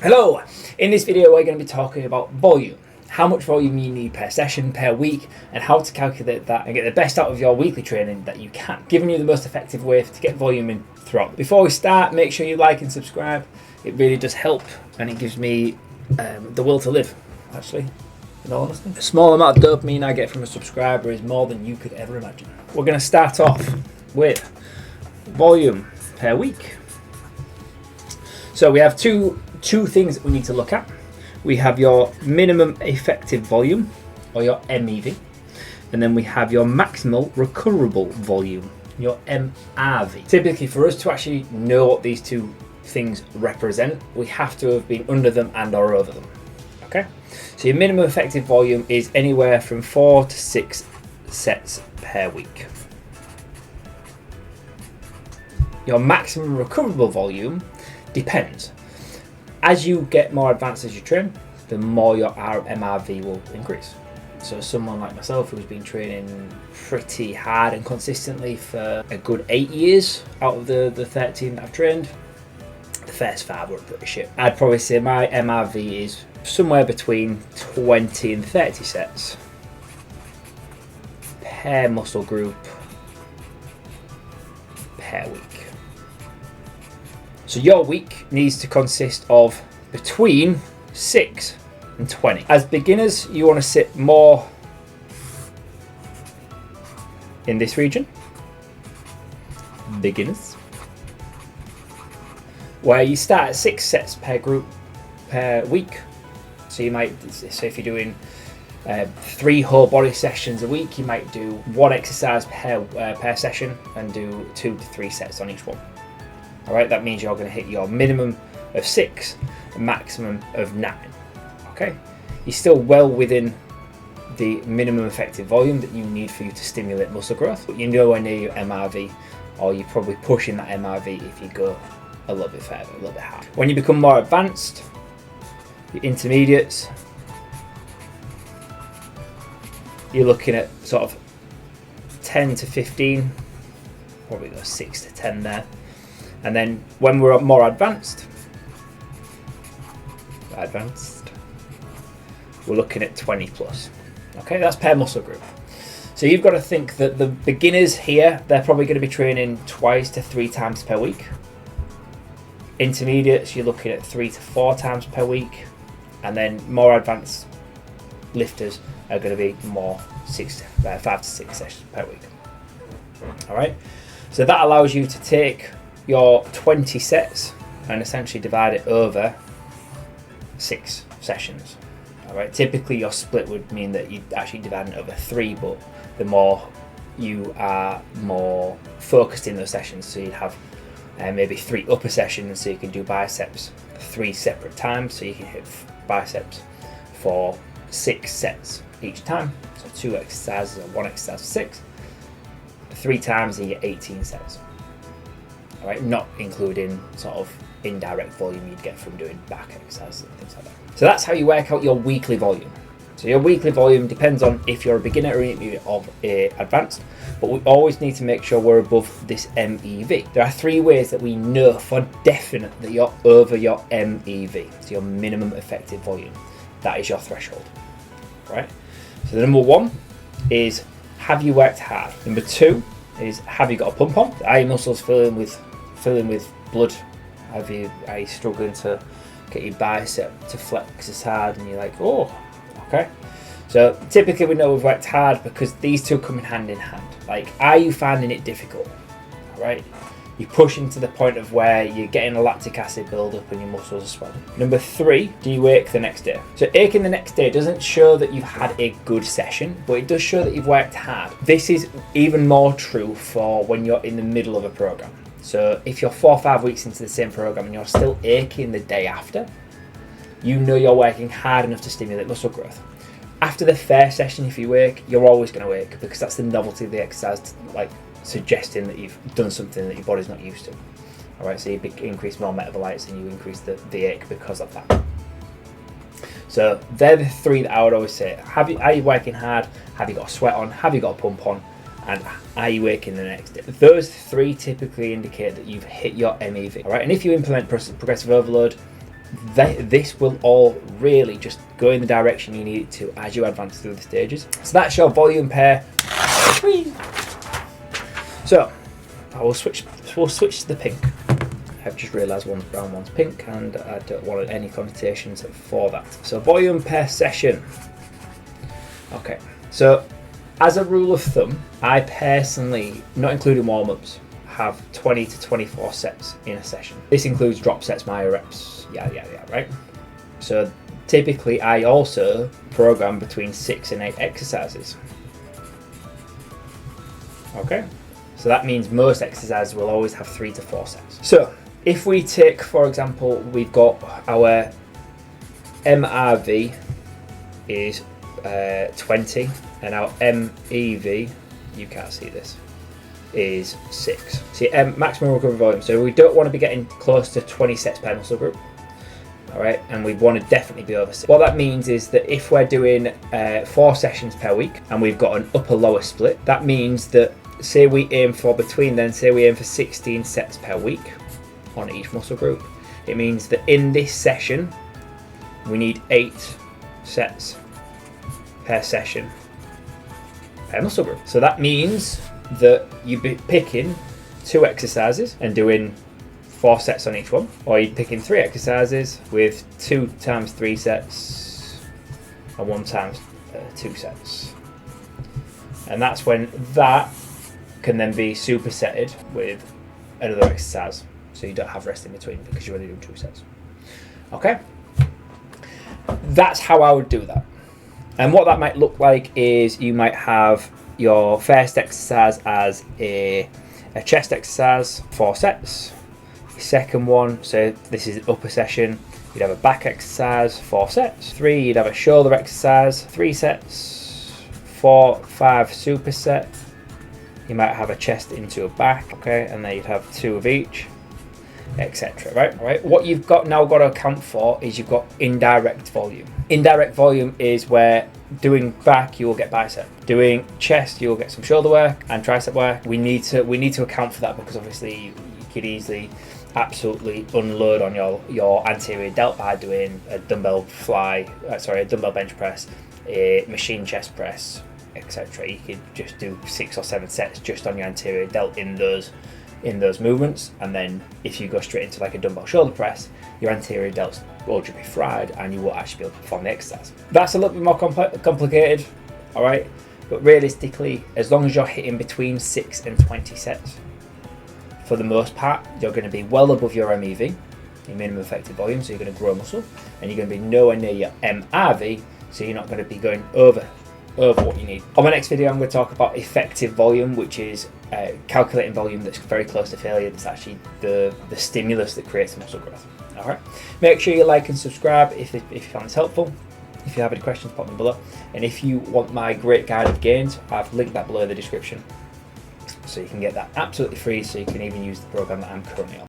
Hello! In this video we're going to be talking about volume. How much volume you need per session, per week, and how to calculate that and get the best out of your weekly training that you can, giving you the most effective way to get volume in throughout. Before we start, make sure you like and subscribe. It really does help and it gives me the will to live, actually, in all honesty. A small amount of dopamine I get from a subscriber is more than you could ever imagine. We're going to start off with volume per week. So we have two things that we need to look at. We have your minimum effective volume, or your MEV, and then we have your maximal recoverable volume, your MRV. Typically, for us to actually know what these two things represent, we have to have been under them and or over them. Okay, so your minimum effective volume is anywhere from 4 to 6 sets per week. Your maximum recoverable volume depends. As you get more advanced as you train, the more your MRV will increase. So someone like myself who's been training pretty hard and consistently for a good 8 years out of the 13 that I've trained, the first 5 were pretty shit. I'd probably say my MRV is somewhere between 20 and 30 sets per muscle group per week. So your week needs to consist of between 6 and 20. As beginners, you want to sit more in this region, beginners, where you start at 6 sets per group per week. So you might, so if you're doing 3 whole body sessions a week, you might do 1 exercise per session and do 2 to 3 sets on each one. All right, that means you're going to hit your minimum of 6, a maximum of 9. Okay, you're still well within the minimum effective volume that you need for you to stimulate muscle growth, but you're nowhere near your MRV, or you're probably pushing that MRV if you go a little bit further, a little bit higher. When you become more advanced, your intermediates, you're looking at sort of 10 to 15, probably go 6 to 10 there. And then when we're more advanced, we're looking at 20 plus. Okay, that's per muscle group. So you've got to think that the beginners here, they're probably going to be training 2 to 3 times per week. Intermediates, you're looking at 3 to 4 times per week. And then more advanced lifters are going to be more 5 to 6 sessions per week. All right, so that allows you to take your 20 sets and essentially divide it over 6 sessions. All right, typically your split would mean that you actually divide it over 3, but the more you are more focused in those sessions, so you'd have maybe 3 upper sessions, so you can do biceps 3 separate times, so you can hit biceps for 6 sets each time, so 2 exercises or 1 exercise for 6, 3 times and you get 18 sets. All right, not including sort of indirect volume you'd get from doing back exercises and things like that. So that's how you work out your weekly volume. So your weekly volume depends on if you're a beginner or intermediate or advanced, but we always need to make sure we're above this MEV. There are 3 ways that we know for definite that you're over your MEV, so your minimum effective volume. That is your threshold, right? So the number 1 is, have you worked hard? Number 2 is, have you got a pump on? Are your muscles filling with blood? Are you struggling to get your bicep to flex as hard and you're like, oh, okay. So typically we know we've worked hard because these two come in hand. Like, are you finding it difficult? All right, you're pushing to the point of where you're getting a lactic acid build-up and your muscles are swelling. Number 3, do you ache the next day? So aching the next day doesn't show that you've had a good session, but it does show that you've worked hard. This is even more true for when you're in the middle of a program. So if you're 4 or 5 weeks into the same program and you're still aching the day after, you know you're working hard enough to stimulate muscle growth. After the first session, if you ache, you're always going to ache because that's the novelty of the exercise, like suggesting that you've done something that your body's not used to. All right, so you increase more metabolites and you increase the ache because of that. So they're the 3 that I would always say. Are you working hard? Have you got a sweat on? Have you got a pump on? And are you waking the next day? Those 3 typically indicate that you've hit your MEV. All right, and if you implement progressive overload, this will all really just go in the direction you need it to as you advance through the stages. So that's your volume pair. So we'll switch to the pink. I've just realised one's brown, one's pink, and I don't want any connotations for that. So volume per session. Okay, so as a rule of thumb, I personally, not including warm-ups, have 20 to 24 sets in a session. This includes drop sets, myo reps, yeah, right? So typically I also program between 6 and 8 exercises. Okay, so that means most exercises will always have 3 to 4 sets. So if we take, for example, we've got our MRV is 20 and our MEV, you can't see this, is 6. See, maximum recovery volume. So we don't want to be getting close to 20 sets per muscle group. All right, and we want to definitely be over 6. What that means is that if we're doing 4 sessions per week and we've got an upper lower split, that means that say we aim for 16 sets per week on each muscle group. It means that in this session we need 8 sets per session per muscle group. So that means that you'd be picking 2 exercises and doing 4 sets on each one, or you're picking 3 exercises with 2 times 3 sets and 1 times 2 sets. And that's when that can then be supersetted with another exercise, so you don't have rest in between because you're only doing 2 sets. Okay, that's how I would do that. And what that might look like is you might have your first exercise as a chest exercise, 4 sets. Second one, so this is upper session, you'd have a back exercise, 4 sets. 3, you'd have a shoulder exercise, 3 sets. 4, 5 superset. You might have a chest into a back, okay, and then you'd have 2 of each, etc. Right? All right. What you've got to account for is you've got indirect volume. Indirect volume is where doing back you will get bicep, doing chest you will get some shoulder work and tricep work. We need to account for that, because obviously you could easily absolutely unload on your anterior delt by doing a dumbbell bench press, a machine chest press, etc. You could just do 6 or 7 sets just on your anterior delt in those movements, and then if you go straight into like a dumbbell shoulder press, your anterior delts will just be fried and you won't actually be able to perform the exercise. That's a little bit more complicated, all right, but realistically, as long as you're hitting between 6 and 20 sets, for the most part, you're going to be well above your MEV, your minimum effective volume, so you're going to grow muscle, and you're going to be nowhere near your MRV, so you're not going to be going over what you need. On my next video, I'm going to talk about effective volume, which is calculating volume that's very close to failure. That's actually the stimulus that creates muscle growth. All right. Make sure you like and subscribe if you found this helpful. If you have any questions, pop them below. And if you want my great guide of gains, I've linked that below in the description, so you can get that absolutely free. So you can even use the program that I'm currently on.